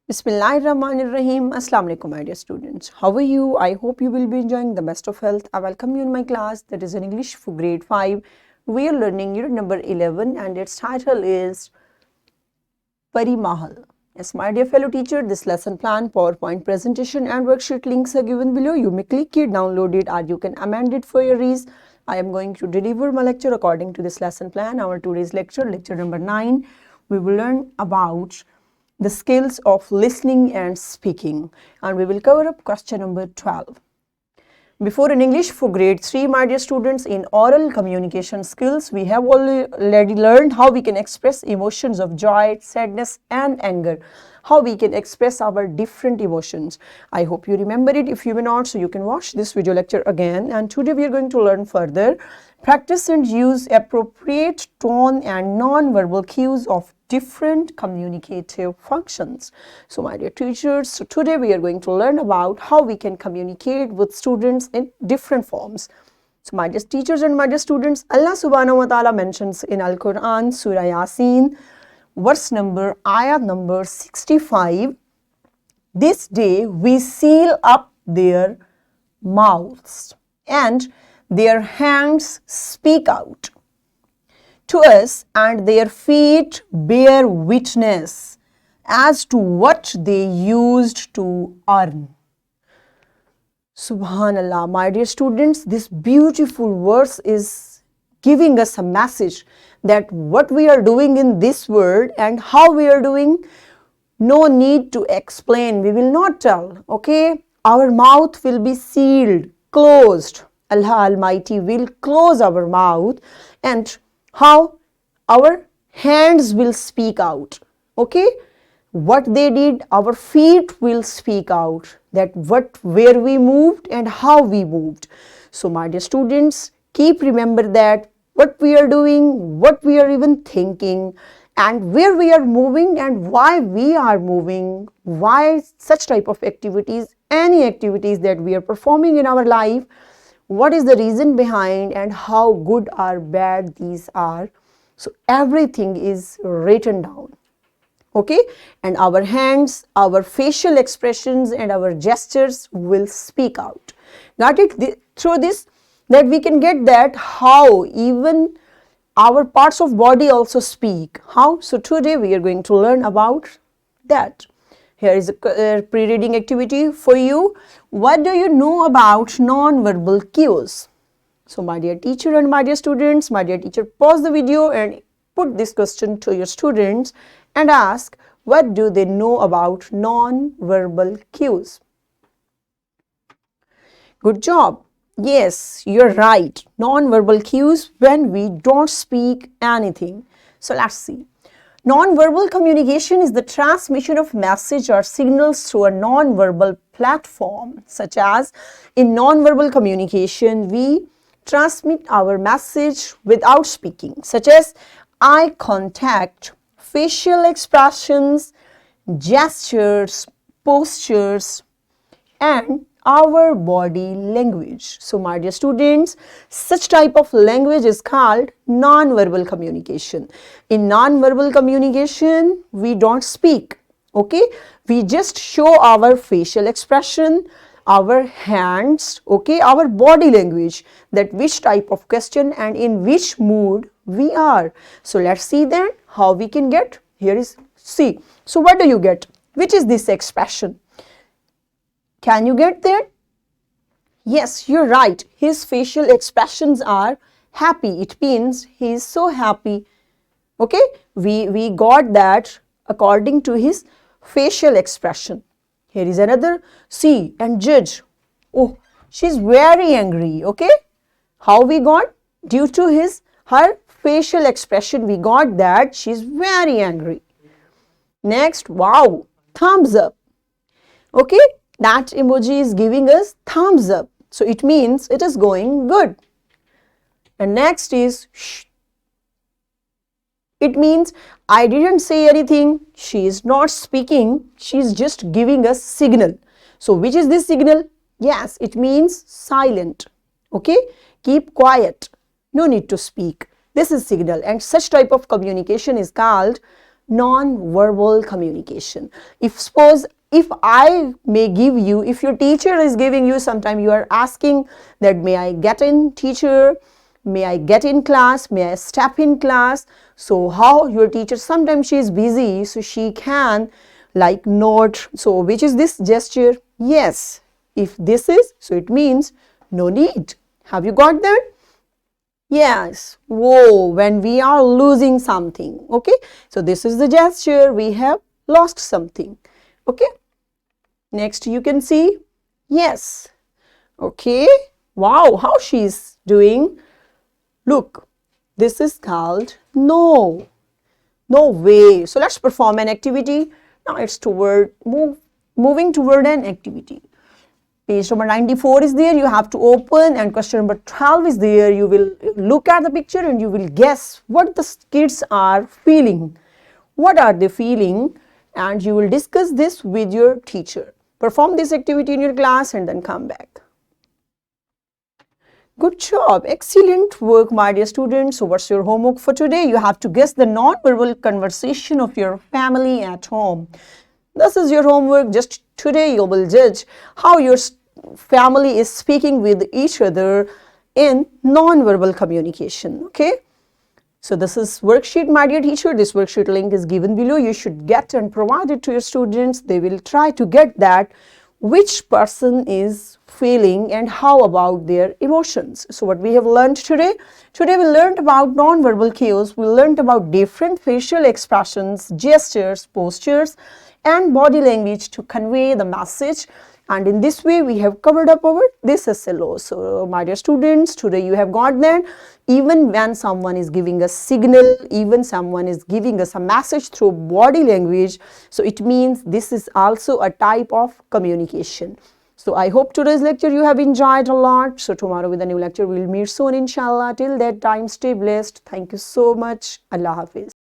Bismillahirrahmanirrahim. Assalamu alaikum, my dear students. How are you? I hope you will be enjoying the best of health. I welcome you in my class that is in English for grade 5. We are learning unit number 11 and its title is Pari Mahal. Yes, my dear fellow teacher, this lesson plan, PowerPoint presentation and worksheet links are given below. You may click it, download it, or you can amend it for your ease. I am going to deliver my lecture according to this lesson plan. Our today's lecture number 9, we will learn about the skills of listening and speaking, and we will cover up question number 12. Before in English for grade 3, my dear students, in oral communication skills, we have already learned how we can express emotions of joy, sadness and anger, how we can express our different emotions. I hope you remember it. If you may not, so you can watch this video lecture again. And today we are going to learn further, practice and use appropriate tone and non-verbal cues of different communicative functions. So my dear teachers, so today we are going to learn about how we can communicate with students in different forms. So my dear teachers and my dear students, Allah subhanahu wa ta'ala mentions in Al-Quran, Surah Yasin, ayat number 65, this day we seal up their mouths and their hands speak out to us, and their feet bear witness as to what they used to earn. Subhanallah, my dear students, this beautiful verse is giving us a message that what we are doing in this world and how we are doing, no need to explain. We will not tell, okay? Our mouth will be sealed, closed. Allah Almighty will close our mouth, and how our hands will speak out, okay? What they did, our feet will speak out, that where we moved and how we moved. So my dear students, keep remember that what we are doing, what we are even thinking, and where we are moving and why we are moving, why such type of activities, any activities that we are performing in our life, what is the reason behind and how good or bad these are. So everything is written down, okay? And our hands, our facial expressions and our gestures will speak out. Got it? Through this that we can get that how even our parts of body also speak. How? So today we are going to learn about that. Here is a pre-reading activity for you. What do you know about non-verbal cues? So my dear teacher and my dear students, my dear teacher, pause the video and put this question to your students and ask, what do they know about non-verbal cues? Good job. Yes, you're right. Non-verbal cues when we don't speak anything. So let's see. Non-verbal communication is the transmission of message or signals through a non-verbal platform, such as in non-verbal communication, we transmit our message without speaking, such as eye contact, facial expressions, gestures, postures, and our body language. So my dear students, such type of language is called non-verbal communication. In non-verbal communication, we don't speak, okay? We just show our facial expression, our hands, okay, our body language, that which type of question and in which mood we are. So let's see then how we can get. Here is, see. So what do you get? Which is this expression? Can you get that? Yes, you're right. His facial expressions are happy. It means he is so happy. Okay, we got that according to his facial expression. Here is another. See and judge. Oh, she's very angry. Okay, how we got? Due to her facial expression, we got that she's very angry. Next, wow, thumbs up. Okay, that emoji is giving us thumbs up. So it means it is going good. And next is shh. It means I didn't say anything. She is not speaking. She is just giving us signal. So which is this signal? Yes, it means silent. Okay, keep quiet. No need to speak. This is signal, and such type of communication is called non-verbal communication. If suppose if I may give you, if your teacher is giving you, sometime you are asking that may I get in teacher, may I get in class, may I step in class. So how your teacher, sometimes she is busy, so she can like nod. So which is this gesture? Yes. If this is, so it means no need. Have you got that? Yes. Whoa, when we are losing something. Okay. So this is the gesture, we have lost something. Okay. Next you can see, yes. Okay. Wow, how she's doing. Look, this is called no. No way. So let's perform an activity. Now it's moving toward an activity. Page number 94 is there, you have to open, and question number 12 is there. You will look at the picture and you will guess what the kids are feeling. What are they feeling? And you will discuss this with your teacher. Perform this activity in your class and then come back. Good job. Excellent work, my dear students. So what's your homework for today? You have to guess the non-verbal conversation of your family at home. This is your homework. Just today you will judge how your family is speaking with each other in non-verbal communication. Okay. So this is worksheet, my dear teacher. This worksheet link is given below. You should get and provide it to your students. They will try to get that which person is feeling and how about their emotions. So what we have learned today? Today we learned about non-verbal cues. We learned about different facial expressions, gestures, postures, and body language to convey the message. And in this way we have covered up our this SLO. So my dear students, today you have got that even when someone is giving a signal, even someone is giving us a message through body language, so it means this is also a type of communication. So I hope today's lecture you have enjoyed a lot. So tomorrow with a new lecture we will meet soon, inshallah. Till that time, stay blessed. Thank you so much. Allah Hafiz.